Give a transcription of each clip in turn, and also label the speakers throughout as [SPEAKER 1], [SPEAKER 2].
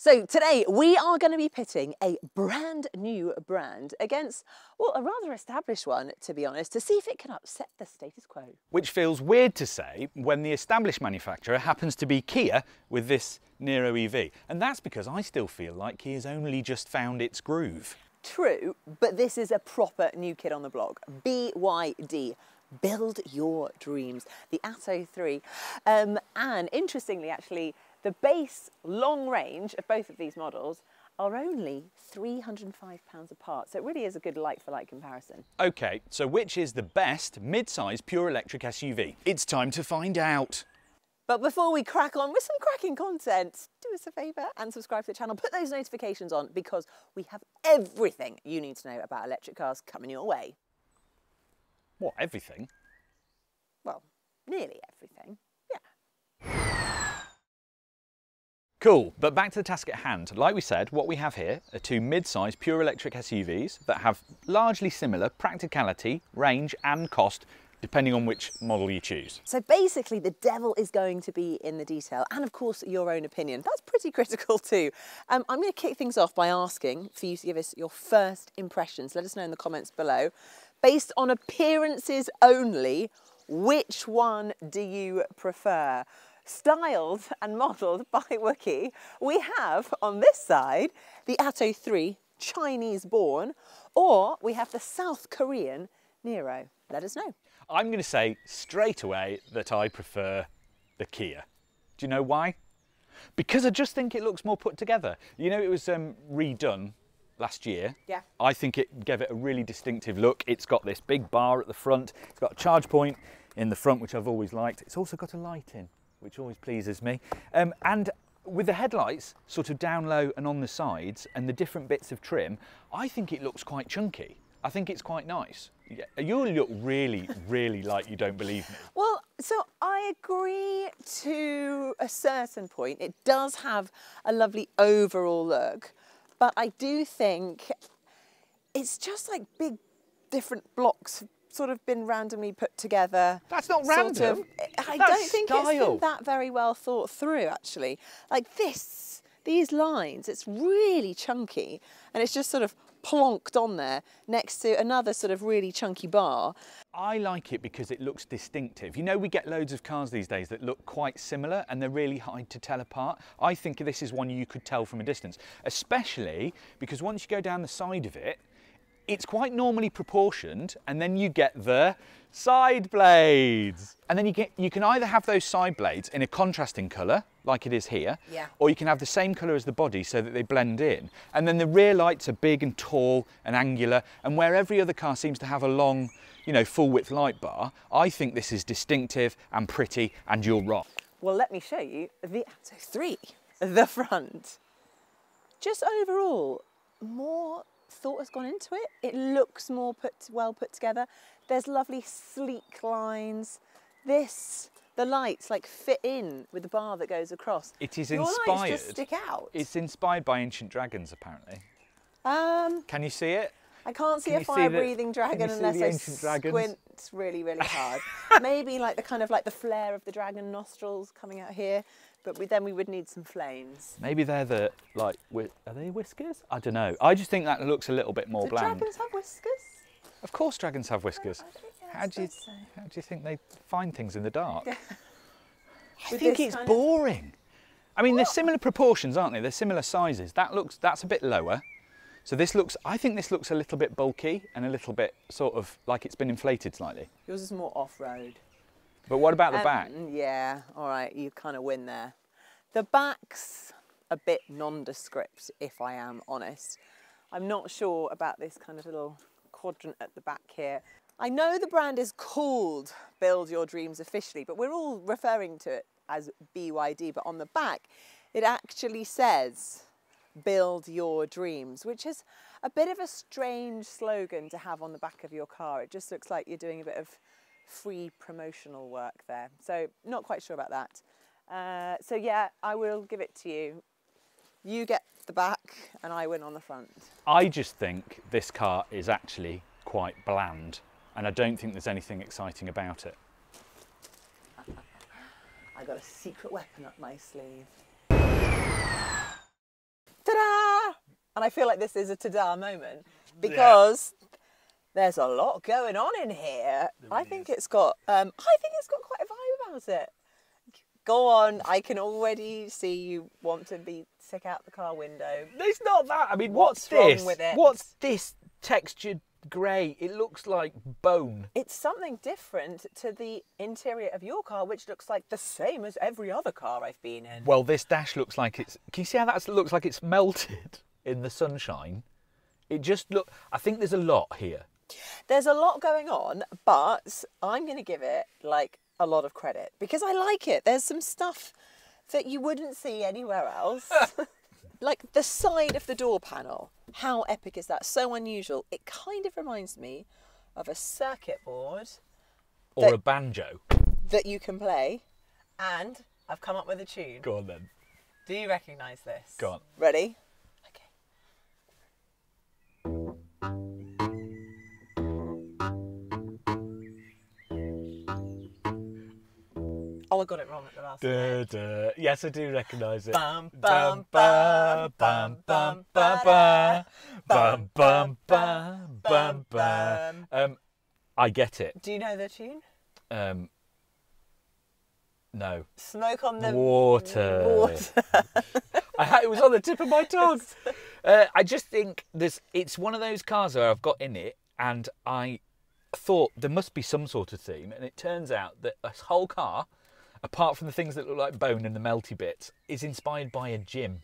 [SPEAKER 1] So today we are going to be pitting a brand new brand against, well, a rather established one, to be honest, to see if it can upset the status quo.
[SPEAKER 2] Which feels weird to say when the established manufacturer happens to be Kia with this Niro EV. And that's because I still feel like Kia's only just found its groove.
[SPEAKER 1] True, but this is a proper new kid on the block. BYD. Build your dreams. The Atto 3. And interestingly, actually, the base long range of both of these models are only £305 apart. So it really is a good like-for-like comparison.
[SPEAKER 2] Okay, so which is the best mid-size pure electric SUV? It's time to find out.
[SPEAKER 1] But before we crack on with some cracking content, do us a favour and subscribe to the channel. Put those notifications on because we have everything you need to know about electric cars coming your way.
[SPEAKER 2] What, everything?
[SPEAKER 1] Well, nearly everything, yeah.
[SPEAKER 2] Cool, but back to the task at hand. Like we said, what we have here are two mid-size pure electric SUVs that have largely similar practicality, range and cost, depending on which model you choose.
[SPEAKER 1] So basically the devil is going to be in the detail and of course your own opinion. That's pretty critical too. I'm going to kick things off by asking for you to give us your first impressions. Let us know in the comments below. Based on appearances only, which one do you prefer? Styled and modelled by Wookie, we have on this side the Atto 3, Chinese born, or we have the South Korean Niro. Let us know.
[SPEAKER 2] I'm going to say straight away that I prefer the Kia. Do you know why? Because I just think it looks more put together. You know, it was redone last year.
[SPEAKER 1] Yeah.
[SPEAKER 2] I think it gave it a really distinctive look. It's got this big bar at the front. It's got a charge point in the front, which I've always liked. It's also got a light in, which always pleases me. And with the headlights sort of down low and on the sides and the different bits of trim, I think it looks quite chunky. I think it's quite nice. You look really, really like you don't believe me.
[SPEAKER 1] Well, so I agree to a certain point. It does have a lovely overall look, but I do think it's just like big different blocks sort of been randomly put together.
[SPEAKER 2] That's not random.
[SPEAKER 1] I don't think it's been that very well thought through, actually. Like these lines, it's really chunky and it's just sort of plonked on there next to another sort of really chunky bar.
[SPEAKER 2] I like it because it looks distinctive. You know, we get loads of cars these days that look quite similar and they're really hard to tell apart. I think this is one you could tell from a distance, especially because once you go down the side of it, it's quite normally proportioned, and then you get the side blades. And then you can either have those side blades in a contrasting colour, like it is here,
[SPEAKER 1] yeah, or
[SPEAKER 2] you can have the same colour as the body so that they blend in. And then the rear lights are big and tall and angular, and where every other car seems to have a long, you know, full width light bar, I think this is distinctive and pretty, and you're wrong.
[SPEAKER 1] Well, let me show you the Atto 3, the front. Just overall, more thought has gone into it. It looks more well put together. There's lovely sleek lines. The lights like fit in with the bar that goes across.
[SPEAKER 2] It is
[SPEAKER 1] Your
[SPEAKER 2] inspired.
[SPEAKER 1] lights just stick out.
[SPEAKER 2] It's inspired by ancient dragons, apparently. Can you see it?
[SPEAKER 1] I can't see a fire-breathing dragon unless I squint really, really hard. Maybe like the flare of the dragon nostrils coming out here. But then we would need some flames.Maybe
[SPEAKER 2] they're the, like, are they whiskers? I don't know. I just think that looks a little bit more bland.
[SPEAKER 1] Do dragons have whiskers?
[SPEAKER 2] Of course dragons have whiskers. How do you think they find things in the dark? I think it's boring. I mean, they're similar proportions, aren't they? They're similar sizes. That's a bit lower. So I think this looks a little bit bulky and a little bit sort of like it's been inflated slightly.
[SPEAKER 1] Yours is more off-road.
[SPEAKER 2] But what about the back?
[SPEAKER 1] Yeah, all right, you kind of win there. The back's a bit nondescript, if I am honest. I'm not sure about this kind of little quadrant at the back here. I know the brand is called Build Your Dreams officially, but we're all referring to it as BYD. But on the back, it actually says Build Your Dreams, which is a bit of a strange slogan to have on the back of your car. It just looks like you're doing a bit of free promotional work there. So not quite sure about that. So yeah, I will give it to you. You get the back and I win on the front.
[SPEAKER 2] I just think this car is actually quite bland and I don't think there's anything exciting about it.
[SPEAKER 1] I got a secret weapon up my sleeve. And I feel like this is a ta-da moment because there's a lot going on in here. I think it's got quite a vibe about it. Go on, I can already see you want to be sick out the car window.
[SPEAKER 2] It's not that. I mean,
[SPEAKER 1] What's
[SPEAKER 2] this?
[SPEAKER 1] wrong with it?
[SPEAKER 2] What's this textured grey? It looks like bone.
[SPEAKER 1] It's something different to the interior of your car, which looks like the same as every other car I've been in.
[SPEAKER 2] Well, this dash looks like it's... Can you see how that looks like it's melted in the sunshine? It just look... I think there's a lot here.
[SPEAKER 1] There's a lot going on, but I'm going to give it like a lot of credit because I like it. There's some stuff that you wouldn't see anywhere else. Like the side of the door panel. How epic is that? So unusual. It kind of reminds me of a circuit board.
[SPEAKER 2] Or a banjo.
[SPEAKER 1] That you can play. And I've come up with a tune.
[SPEAKER 2] Go on then.
[SPEAKER 1] Do you recognise this?
[SPEAKER 2] Go on.
[SPEAKER 1] Ready? Oh, I got it wrong at the last minute.
[SPEAKER 2] Yes, I do recognise it.
[SPEAKER 1] Bum, bum, ba, bum, bum, ba, da.
[SPEAKER 2] Bum, bum, bum, bum, bum. I get it.
[SPEAKER 1] Do you know the tune?
[SPEAKER 2] No.
[SPEAKER 1] Smoke on the
[SPEAKER 2] Water. It was on the tip of my tongue. I just think it's one of those cars where I've got in it and I thought there must be some sort of theme, and it turns out that this whole car, apart from the things that look like bone and the melty bits, is inspired by a gym.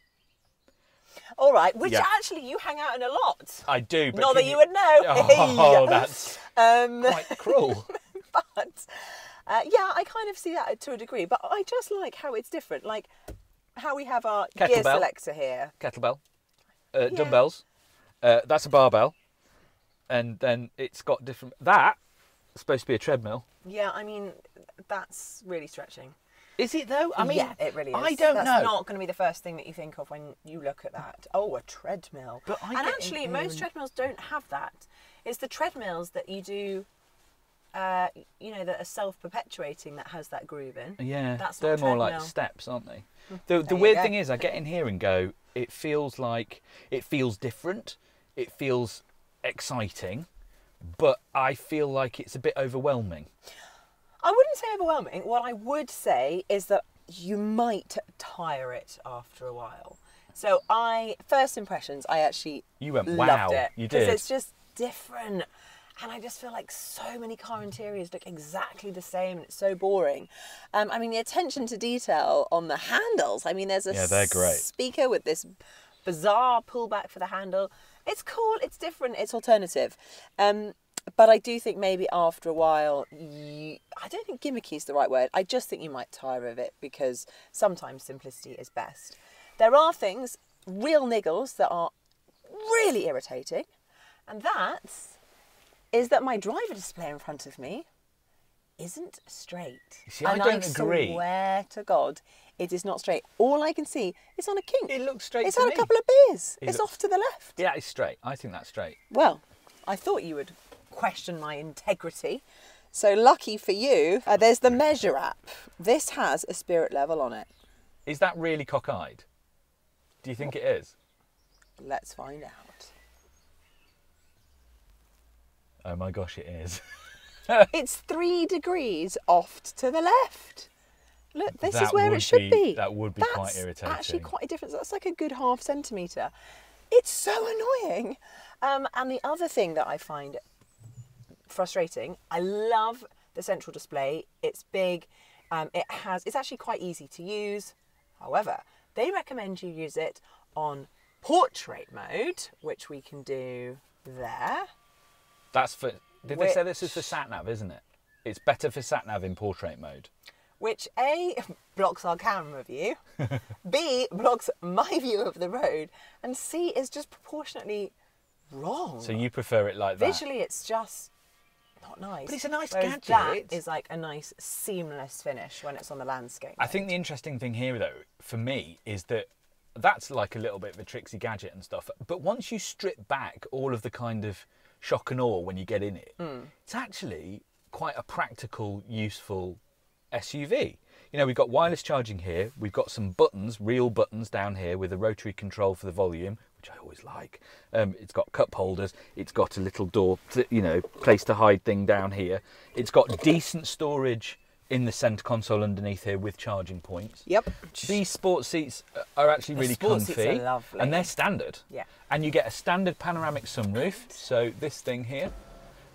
[SPEAKER 1] All right, which actually you hang out in a lot.
[SPEAKER 2] I do. But
[SPEAKER 1] not that you would know.
[SPEAKER 2] Oh, that's quite cruel.
[SPEAKER 1] But yeah, I kind of see that to a degree. But I just like how it's different. Like how we have our gear selector here.
[SPEAKER 2] Kettlebell. Dumbbells. That's a barbell. And then it's got different... That's supposed to be a treadmill.
[SPEAKER 1] Yeah, I mean, that's really stretching.
[SPEAKER 2] Is it though? I mean,
[SPEAKER 1] yeah, it really is.
[SPEAKER 2] I don't know.
[SPEAKER 1] That's not going to be the first thing that you think of when you look at that. Oh, a treadmill.
[SPEAKER 2] But
[SPEAKER 1] and actually, most treadmills don't have that. It's the treadmills that you do, you know, that are self-perpetuating that has that groove in.
[SPEAKER 2] Yeah,
[SPEAKER 1] that's
[SPEAKER 2] they're more like steps, aren't they? The weird thing is, I get in here and go, it feels different. It feels exciting, but I feel like it's a bit overwhelming.
[SPEAKER 1] I wouldn't say overwhelming. What I would say is that you might tire it after a while. So first impressions, I actually loved it.
[SPEAKER 2] You did.
[SPEAKER 1] Because it's just different. And I just feel like so many car interiors look exactly the same and it's so boring. I mean, the attention to detail on the handles. I mean, there's a
[SPEAKER 2] they're great.
[SPEAKER 1] Speaker with this bizarre pullback for the handle. It's cool, it's different, it's alternative. But I do think maybe after a while, I don't think gimmicky is the right word. I just think you might tire of it because sometimes simplicity is best. There are things, real niggles, that are really irritating. And that is that my driver display in front of me isn't straight.
[SPEAKER 2] See, I don't agree.
[SPEAKER 1] I swear to God, it is not straight. All I can see is on a kink.
[SPEAKER 2] It looks straight
[SPEAKER 1] It's
[SPEAKER 2] to
[SPEAKER 1] had
[SPEAKER 2] me.
[SPEAKER 1] a couple of beers. It's off to the left.
[SPEAKER 2] Yeah, it's straight. I think that's straight.
[SPEAKER 1] Well, I thought you would question my integrity. So lucky for you, there's the measure app. This has a spirit level on it.
[SPEAKER 2] Is that really cockeyed? Do you think it is?
[SPEAKER 1] Let's find out.
[SPEAKER 2] Oh my gosh, it is.
[SPEAKER 1] It's 3 degrees off to the left. Look, this is where it should be.
[SPEAKER 2] That would be quite irritating.
[SPEAKER 1] That's actually quite a difference. That's like a good ½ centimetre. It's so annoying. And the other thing that I find frustrating, I love the central display. It's big. It's actually quite easy to use. However, they recommend you use it on portrait mode, which we can do there.
[SPEAKER 2] That's for... Did they say this is for sat-nav, isn't it? It's better for sat-nav in portrait mode.
[SPEAKER 1] Which A, blocks our camera view, B, blocks my view of the road, and C, is just proportionately wrong.
[SPEAKER 2] So you prefer it like that?
[SPEAKER 1] Visually, it's just not nice.
[SPEAKER 2] But it's a nice
[SPEAKER 1] Whereas
[SPEAKER 2] gadget.
[SPEAKER 1] that is like a nice seamless finish when it's on the landscape.
[SPEAKER 2] I think the interesting thing here, though, for me, is that that's like a little bit of a tricksy gadget and stuff. But once you strip back all of the kind of shock and awe when you get in it, it's actually quite a practical, useful SUV. You know, we've got wireless charging here. We've got some buttons, real buttons down here with a rotary control for the volume, which I always like. It's got cup holders. It's got a little door, you know, place to hide thing down here. It's got decent storage in the centre console underneath here with charging points.
[SPEAKER 1] Yep.
[SPEAKER 2] These sports seats are actually really comfy.
[SPEAKER 1] Seats are lovely.
[SPEAKER 2] And they're standard.
[SPEAKER 1] Yeah.
[SPEAKER 2] And you get a standard panoramic sunroof. So this thing here,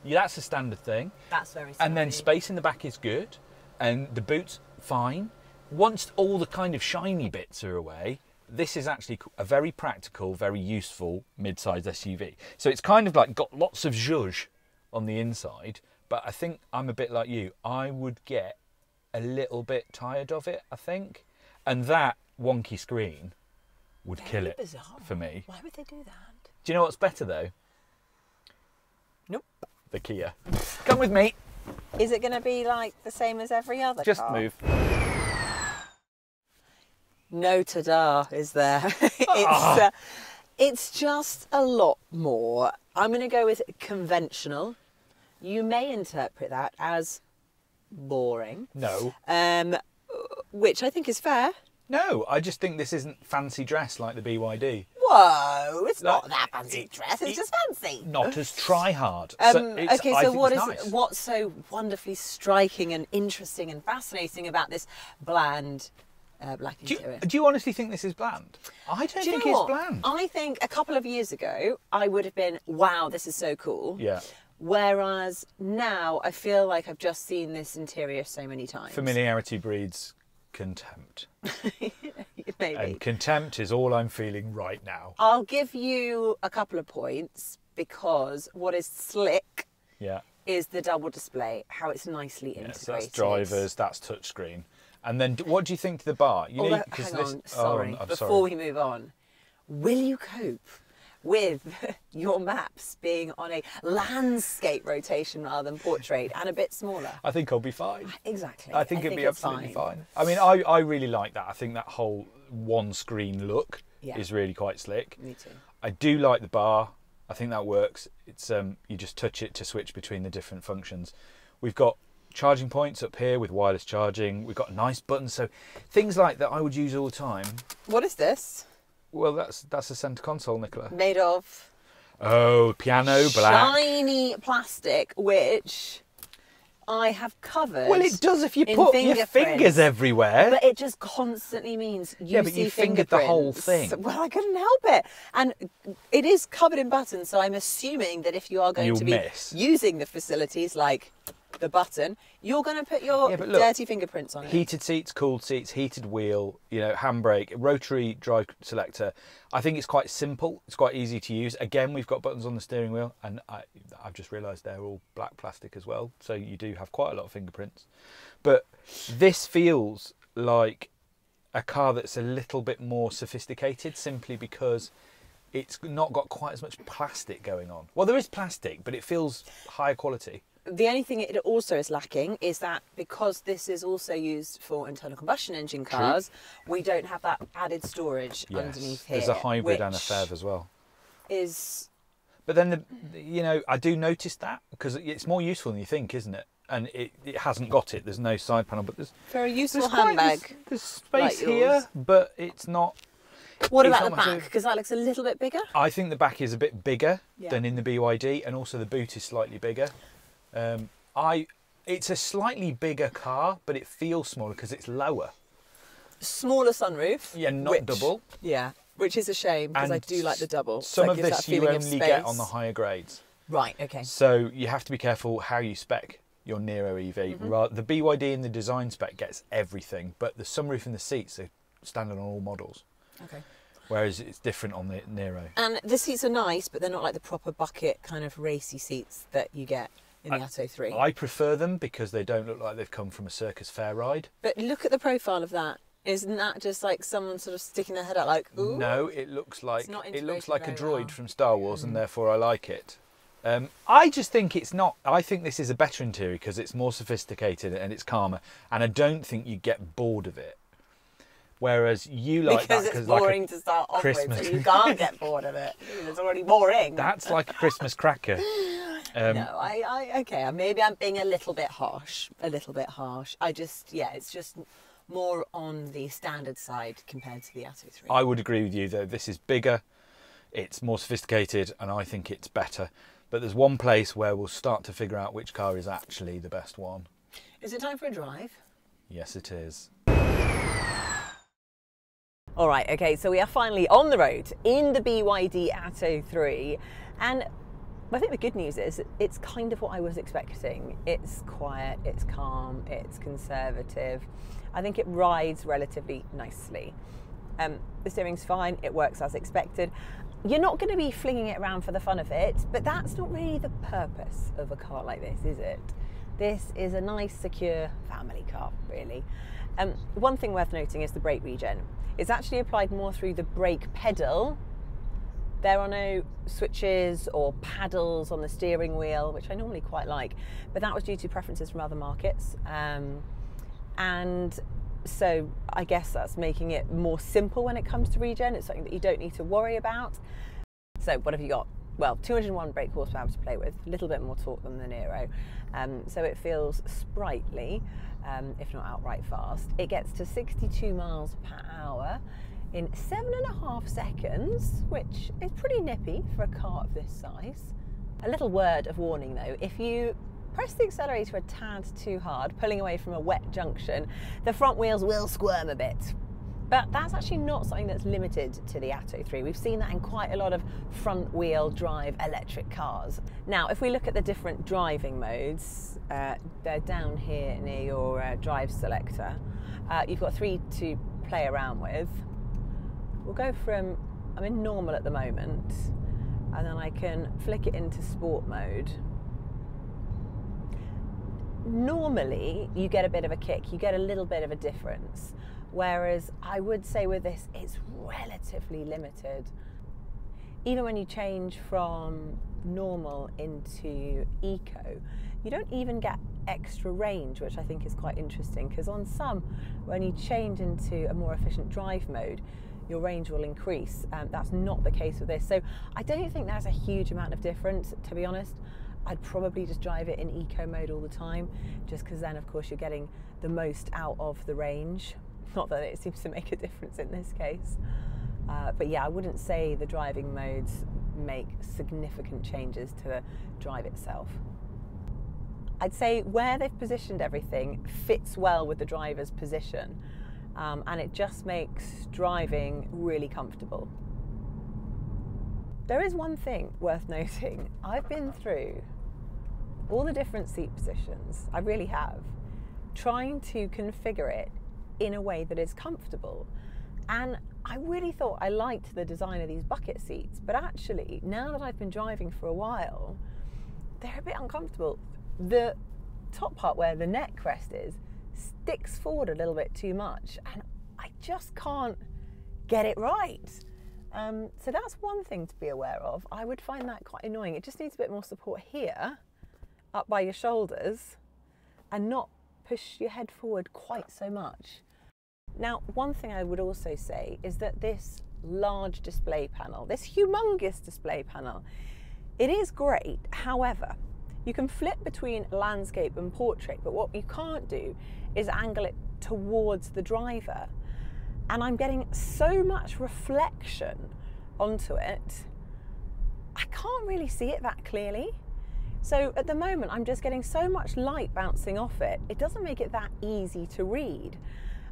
[SPEAKER 2] yeah, that's a standard thing.
[SPEAKER 1] That's very standard.
[SPEAKER 2] And then space in the back is good. And the boot's fine. Once all the kind of shiny bits are away, this is actually a very practical, very useful mid-size SUV. So it's kind of like got lots of zhuzh on the inside, but I think I'm a bit like you. I would get a little bit tired of it, I think. And that wonky screen would kill it for me.
[SPEAKER 1] Why would they do that?
[SPEAKER 2] Do you know what's better though?
[SPEAKER 1] Nope.
[SPEAKER 2] The Kia. Come with me.
[SPEAKER 1] Is it going to be like the same as every other
[SPEAKER 2] Just
[SPEAKER 1] car?
[SPEAKER 2] move.
[SPEAKER 1] No ta-da, is there? It's just a lot more. I'm going to go with conventional. You may interpret that as boring.
[SPEAKER 2] No.
[SPEAKER 1] Which I think is fair.
[SPEAKER 2] No, I just think this isn't fancy dress like the BYD.
[SPEAKER 1] Whoa, it's
[SPEAKER 2] Like,
[SPEAKER 1] not that fancy dress, it's just fancy.
[SPEAKER 2] Not as try-hard.
[SPEAKER 1] Okay, so
[SPEAKER 2] nice.
[SPEAKER 1] what's so wonderfully striking and interesting and fascinating about this bland black interior?
[SPEAKER 2] Do you honestly think this is bland? I don't think it's bland.
[SPEAKER 1] I think a couple of years ago, I would have been, wow, this is so cool.
[SPEAKER 2] Yeah.
[SPEAKER 1] Whereas now, I feel like I've just seen this interior so many times.
[SPEAKER 2] Familiarity breeds contempt.
[SPEAKER 1] Maybe.
[SPEAKER 2] And contempt is all I'm feeling right now.
[SPEAKER 1] I'll give you a couple of points because what is slick is the double display, how it's nicely integrated.
[SPEAKER 2] So that's drivers, that's touchscreen. And then what do you think to the bar? You know,
[SPEAKER 1] hang
[SPEAKER 2] this,
[SPEAKER 1] on, sorry.
[SPEAKER 2] I'm
[SPEAKER 1] Before
[SPEAKER 2] sorry.
[SPEAKER 1] we move on, will you cope with your maps being on a landscape rotation rather than portrait and a bit smaller?
[SPEAKER 2] I think I'll be fine.
[SPEAKER 1] Exactly.
[SPEAKER 2] I think it'd be absolutely fine. I mean, I really like that. I think that whole one screen look is really quite slick.
[SPEAKER 1] Me too.
[SPEAKER 2] I do like the bar. I think that works. It's you just touch it to switch between the different functions. We've got charging points up here with wireless charging. We've got a nice button, so things like that I would use all the time.
[SPEAKER 1] What is this?
[SPEAKER 2] Well, that's a centre console, Nicola.
[SPEAKER 1] Made of?
[SPEAKER 2] Oh, piano black.
[SPEAKER 1] Shiny plastic, which I have covered.
[SPEAKER 2] Well, it does if you put your fingers everywhere.
[SPEAKER 1] But it just constantly means you
[SPEAKER 2] but
[SPEAKER 1] see
[SPEAKER 2] you fingered the whole thing.
[SPEAKER 1] Well, I couldn't help it. And it is covered in buttons, so I'm assuming that if you are going to be using the facilities like the button, you're going to put your dirty fingerprints on it.
[SPEAKER 2] Heated seats, cooled seats, heated wheel, you know, handbrake, rotary drive selector. I think it's quite simple. It's quite easy to use. Again, we've got buttons on the steering wheel, and I've just realised they're all black plastic as well. So you do have quite a lot of fingerprints. But this feels like a car that's a little bit more sophisticated simply because it's not got quite as much plastic going on. Well, there is plastic, but it feels higher quality.
[SPEAKER 1] The only thing it also is lacking is that because this is also used for internal combustion engine cars, we don't have that added storage underneath here.
[SPEAKER 2] There's a hybrid and a PHEV as well.
[SPEAKER 1] But
[SPEAKER 2] then, you know, I do notice that because it's more useful than you think, isn't it? And it hasn't got it. There's no side panel, but there's
[SPEAKER 1] for a useful handbag.
[SPEAKER 2] There's space here, but it's not.
[SPEAKER 1] What about the back? Because that looks a little bit bigger.
[SPEAKER 2] I think the back is a bit bigger than in the BYD, and also the boot is slightly bigger. It's a slightly bigger car, but it feels smaller because it's lower.
[SPEAKER 1] Smaller sunroof.
[SPEAKER 2] Yeah, not double.
[SPEAKER 1] Yeah, which is a shame because I do like the double.
[SPEAKER 2] Some of this you only get on the higher grades.
[SPEAKER 1] Right, okay.
[SPEAKER 2] So you have to be careful how you spec your Niro EV. The BYD in the design spec gets everything, but the sunroof and the seats are standard on all models.
[SPEAKER 1] Okay.
[SPEAKER 2] Whereas it's different on the Niro.
[SPEAKER 1] And the seats are nice, but they're not like the proper bucket kind of racy seats that you get in the Atto 3.
[SPEAKER 2] I prefer them because they don't look like they've come from a circus fair ride.
[SPEAKER 1] But look at the profile of that. Isn't that just like someone sort of sticking their head out like, ooh?
[SPEAKER 2] No, it looks like a droid
[SPEAKER 1] well.
[SPEAKER 2] from Star Wars, and therefore I like it. I just think it's not. I think this is a better interior because it's more sophisticated and it's calmer, and I don't think you get bored of it. Whereas you like that
[SPEAKER 1] because it's boring
[SPEAKER 2] like
[SPEAKER 1] to start off
[SPEAKER 2] Christmas.
[SPEAKER 1] with, so you can't get bored of it. It's already boring.
[SPEAKER 2] That's like a Christmas cracker.
[SPEAKER 1] No, okay, maybe I'm being a little bit harsh. I just, it's just more on the standard side compared to the Atto 3.
[SPEAKER 2] I would agree with you though. This is bigger, it's more sophisticated, and I think it's better. But there's one place where we'll start to figure out which car is actually the best one.
[SPEAKER 1] Is it time for a drive?
[SPEAKER 2] Yes, it is.
[SPEAKER 1] All right, okay, so we are finally on the road in the BYD Atto 3, and I think the good news is it's kind of what I was expecting. It's quiet, it's calm, it's conservative. I think it rides relatively nicely. The steering's fine, it works as expected. You're not going to be flinging it around for the fun of it, but that's not really the purpose of a car like this, is it? This is a nice, secure family car, really. One thing worth noting is the brake regen. It's actually applied more through the brake pedal. There are no switches or paddles on the steering wheel, which I normally quite like, but that was due to preferences from other markets. And so I guess that's making it more simple when it comes to regen. It's something that you don't need to worry about. So what have you got? Well, 201 brake horsepower to play with, a little bit more torque than the Niro. So it feels sprightly, if not outright fast. It gets to 62 miles per hour in 7.5 seconds, which is pretty nippy for a car of this size. A little word of warning though, if you press the accelerator a tad too hard, pulling away from a wet junction, the front wheels will squirm a bit. But that's actually not something that's limited to the Atto 3. We've seen that in quite a lot of front wheel drive electric cars. Now, if we look at the different driving modes, they're down here near your drive selector. You've got 3 to play around with. We'll go from, I'm in normal at the moment, and then I can flick it into sport mode. Normally, you get a bit of a kick, you get a little bit of a difference. Whereas I would say with this, it's relatively limited. Even when you change from normal into eco, you don't even get extra range, which I think is quite interesting, because on some, when you change into a more efficient drive mode, your range will increase. That's not the case with this. So I don't think there's a huge amount of difference, to be honest. I'd probably just drive it in eco mode all the time, just because then of course you're getting the most out of the range. Not that it seems to make a difference in this case. But yeah, I wouldn't say the driving modes make significant changes to the drive itself. I'd say where they've positioned everything fits well with the driver's position, and it just makes driving really comfortable. There is one thing worth noting. I've been through all the different seat positions, I really have, trying to configure it in a way that is comfortable. And I really thought I liked the design of these bucket seats, but actually, now that I've been driving for a while, they're a bit uncomfortable. The top part where the neck rest is sticks forward a little bit too much, and I just can't get it right. So that's one thing to be aware of. I would find that quite annoying. It just needs a bit more support here, up by your shoulders, and not push your head forward quite so much. Now, one thing I would also say is that this large display panel, this humongous display panel, it is great. However, you can flip between landscape and portrait, but what you can't do is angle it towards the driver. And I'm getting so much reflection onto it, I can't really see it that clearly. So at the moment, I'm just getting so much light bouncing off it, it doesn't make it that easy to read.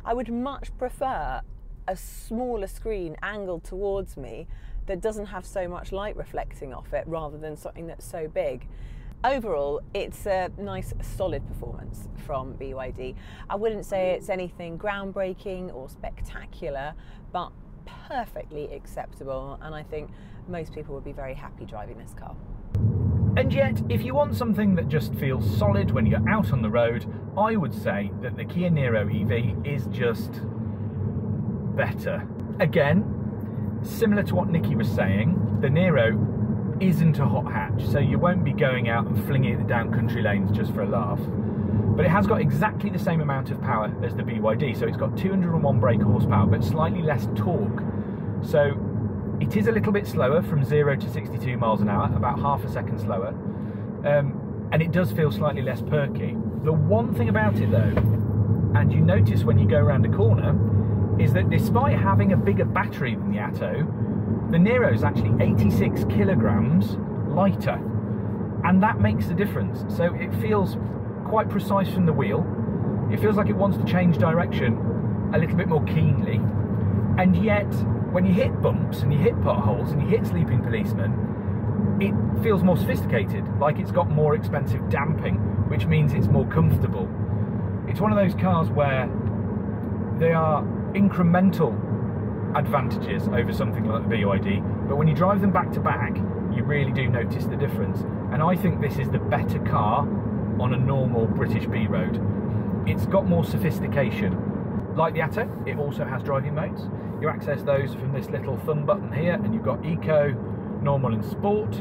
[SPEAKER 1] I would much prefer a smaller screen angled towards me that doesn't have so much light reflecting off it, rather than something that's so big. Overall, it's a nice solid performance from BYD. I wouldn't say it's anything groundbreaking or spectacular, but perfectly acceptable, and I think most people would be very happy driving this car.
[SPEAKER 2] And yet, if you want something that just feels solid when you're out on the road, I would say that the Kia Niro EV is just better. Again, similar to what Nikki was saying, the Niro isn't a hot hatch, so you won't be going out and flinging it down country lanes just for a laugh. But it has got exactly the same amount of power as the BYD, so it's got 201 brake horsepower, but slightly less torque. So it is a little bit slower from 0 to 62 miles an hour, about half a second slower, and it does feel slightly less perky. The one thing about it though and you notice when you go around a corner, is that despite having a bigger battery than the Atto, the Niro is actually 86 kilograms lighter, and that makes a difference. So it feels quite precise from the wheel. It feels like it wants to change direction a little bit more keenly, and yet when you hit bumps and you hit potholes and you hit sleeping policemen, it feels more sophisticated, like it's got more expensive damping, which means it's more comfortable. It's one of those cars where they are incremental advantages over something like the BYD, but when you drive them back to back, you really do notice the difference. And I think this is the better car on a normal British B road. It's got more sophistication. Like the Atto, it also has driving modes. You access those from this little thumb button here, and you've got Eco, Normal and Sport,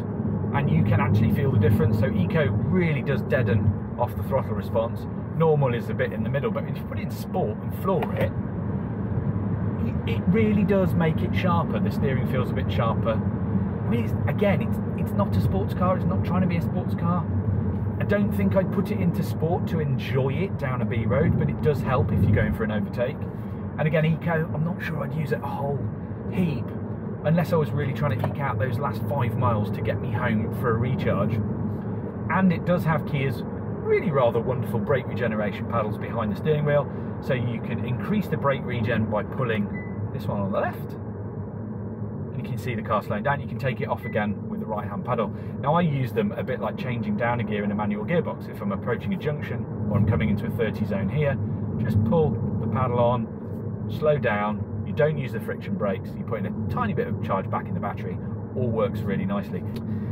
[SPEAKER 2] and you can actually feel the difference. So Eco really does deaden off the throttle response. Normal is a bit in the middle, but if you put it in Sport and floor it, it really does make it sharper. The steering feels a bit sharper. I mean, it's not a sports car. It's not trying to be a sports car. I don't think I'd put it into Sport to enjoy it down a B road, but it does help if you're going for an overtake. And again, Eco, I'm not sure I'd use it a whole heap, unless I was really trying to eke out those last 5 miles to get me home for a recharge. And it does have Kia's really rather wonderful brake regeneration paddles behind the steering wheel, so you can increase the brake regen by pulling this one on the left, and you can see the car slowing down. You can take it off again with the right hand paddle. Now I use them a bit like changing down a gear in a manual gearbox. If I'm approaching a junction or I'm coming into a 30 zone here, just pull the paddle on, slow down. You don't use the friction brakes, you put in a tiny bit of charge back in the battery. All works really nicely.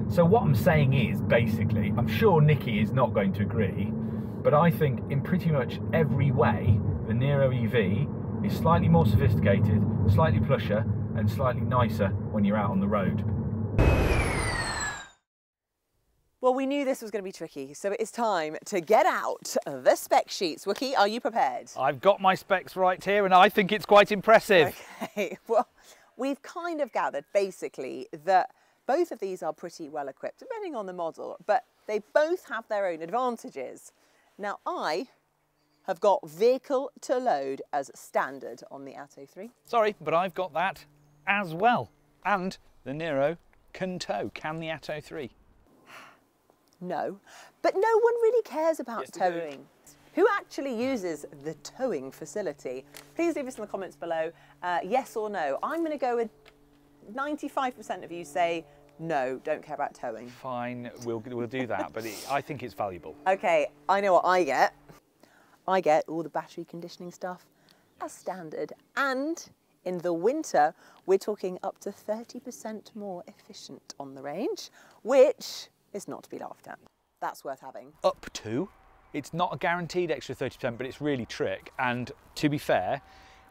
[SPEAKER 2] So what I'm saying is, basically, I'm sure Nikki is not going to agree, but I think in pretty much every way the Niro EV is slightly more sophisticated, slightly plusher, and slightly nicer when you're out on the road.
[SPEAKER 1] Well, we knew this was going to be tricky, so it is time to get out the spec sheets. Wookie, are you prepared?
[SPEAKER 2] I've got my specs right here, and I think it's quite impressive.
[SPEAKER 1] Okay, well, we've kind of gathered basically that both of these are pretty well equipped, depending on the model, but they both have their own advantages. Now, I have got vehicle to load as standard on the Atto 3.
[SPEAKER 2] Sorry, but I've got that as well. And the Niro can tow. Can the Atto 3?
[SPEAKER 1] No, but no one really cares about towing. Who actually uses the towing facility? Please leave us in the comments below, yes or no. I'm going to go with 95% of you say no, don't care about towing.
[SPEAKER 2] Fine, we'll do that, but I think it's valuable.
[SPEAKER 1] Okay, I know what I get. I get all the battery conditioning stuff as standard, and in the winter we're talking up to 30% more efficient on the range, which is not to be laughed at. That's worth having.
[SPEAKER 2] Up to. It's not a guaranteed extra 30%, but it's really trick. And to be fair,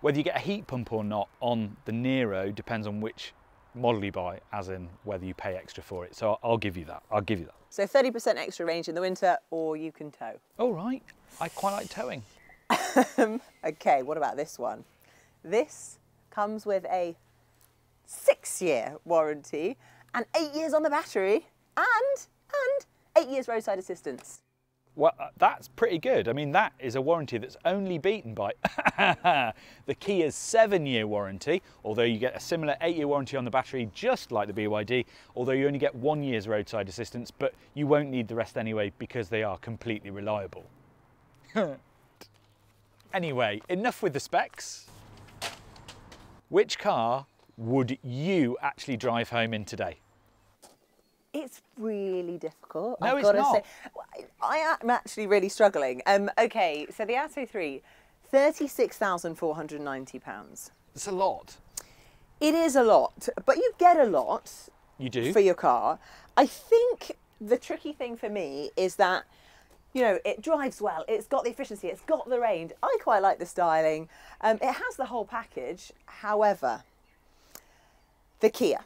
[SPEAKER 2] whether you get a heat pump or not on the Niro depends on which model you buy, as in whether you pay extra for it. So I'll give you that. I'll give you that.
[SPEAKER 1] So 30% extra range in the winter, or you can tow.
[SPEAKER 2] All right. I quite like towing.
[SPEAKER 1] Okay, what about this one? This comes with a 6-year warranty and 8 years on the battery and 8 years roadside assistance.
[SPEAKER 2] Well, that's pretty good. I mean, that is a warranty that's only beaten by the Kia's 7-year warranty, although you get a similar 8-year warranty on the battery, just like the BYD, although you only get 1 year's roadside assistance, but you won't need the rest anyway because they are completely reliable. Anyway, enough with the specs. Which car would you actually drive home in today?
[SPEAKER 1] It's really difficult.
[SPEAKER 2] No,
[SPEAKER 1] I've got to
[SPEAKER 2] not.
[SPEAKER 1] say, I am actually really struggling. Okay, so the Atto 3, £36,490.
[SPEAKER 2] It's a lot.
[SPEAKER 1] It is a lot, but you get a lot.
[SPEAKER 2] You do?
[SPEAKER 1] For your car. I think the tricky thing for me is that, you know, it drives well, it's got the efficiency, it's got the range. I quite like the styling. It has the whole package. However, the Kia.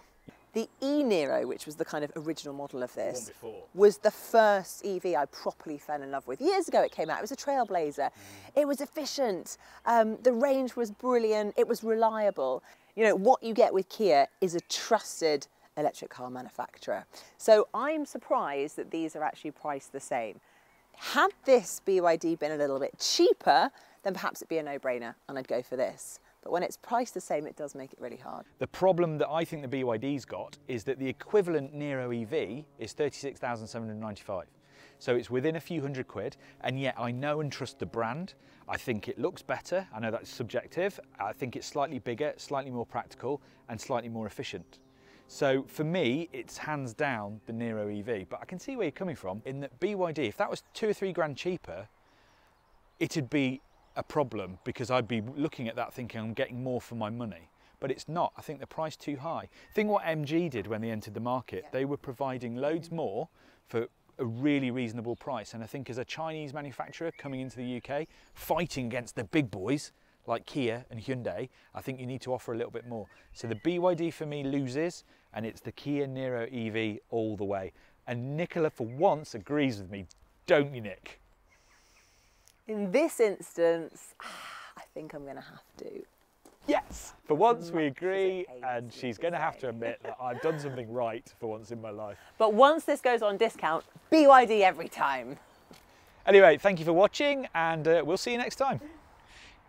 [SPEAKER 1] The e-Niro, which was the kind of original model of this, was the first EV I properly fell in love with. Years ago it came out, it was a trailblazer. It was efficient, the range was brilliant, it was reliable. You know, what you get with Kia is a trusted electric car manufacturer. So I'm surprised that these are actually priced the same. Had this BYD been a little bit cheaper, then perhaps it'd be a no-brainer and I'd go for this. But when it's priced the same, it does make it really hard.
[SPEAKER 2] The problem that I think the BYD's got is that the equivalent Niro EV is 36,795. So it's within a few hundred quid, and yet I know and trust the brand. I think it looks better. I know that's subjective. I think it's slightly bigger, slightly more practical, and slightly more efficient. So for me, it's hands down the Niro EV. But I can see where you're coming from in that BYD, if that was 2 or 3 grand cheaper, it'd be a problem because I'd be looking at that thinking I'm getting more for my money. But it's not. I think the price too high. Think what MG did when they entered the market.
[SPEAKER 1] Yeah.
[SPEAKER 2] They were providing loads more for a really reasonable price. And I think as a Chinese manufacturer coming into the UK, fighting against the big boys like Kia and Hyundai, I think you need to offer a little bit more. So the BYD for me loses, and it's the Kia Niro EV all the way. And Nicola, for once, agrees with me. Don't you, Nick?
[SPEAKER 1] In this instance, I think I'm going to have to.
[SPEAKER 2] Yes! For once we agree, and she's going to have to admit that I've done something right for once in my life.
[SPEAKER 1] But once this goes on discount, BYD every time.
[SPEAKER 2] Anyway, thank you for watching, and we'll see you next time.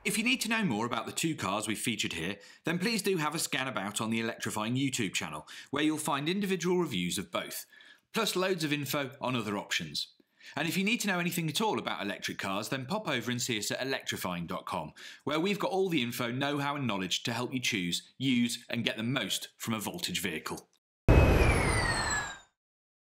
[SPEAKER 3] If you need to know more about the 2 cars we've featured here, then please do have a scan about on the Electrifying YouTube channel, where you'll find individual reviews of both, plus loads of info on other options. And if you need to know anything at all about electric cars, then pop over and see us at electrifying.com, where we've got all the info, know-how and knowledge to help you choose, use and get the most from a voltage vehicle.